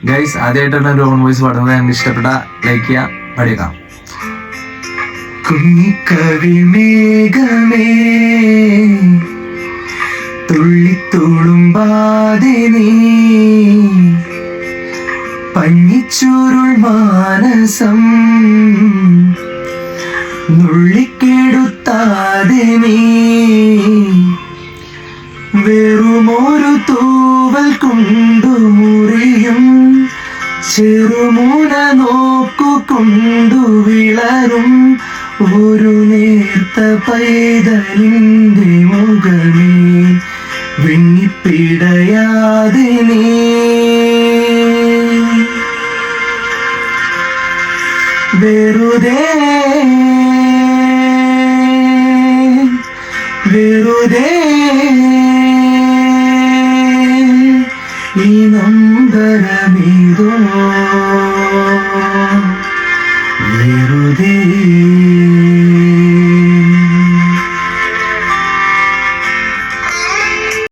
Guys ആദ്യമായിട്ടാണ് ഒരു on voice പാടുന്നത്. എനിക്ക് ഇഷ്ടപ്പെട്ട ലൈക്ക് ചെയ്യാം, പഠിക്കാം. കുഞ്ഞിക്കവിൾ മേഘമേ തുള്ളിത്തുളുമ്പാതെ നീ പഞ്ഞിച്ചുരുൾ മാനസം നുള്ളിക്കെടുത്താതെ നീ വെറുമൊരു തൂവൽ കൊണ്ടു മുറിയും ചെറുമൂന നോക്കുകൊണ്ടു വിളരും ഒരു നേർത്ത പൈതലിൻ്റെ മുഖമേ വിങ്ങിപ്പിടയാതെ നീ വെറുതെ വെറുതെ ഈ നൊമ്പരമേതോ വെറുതെ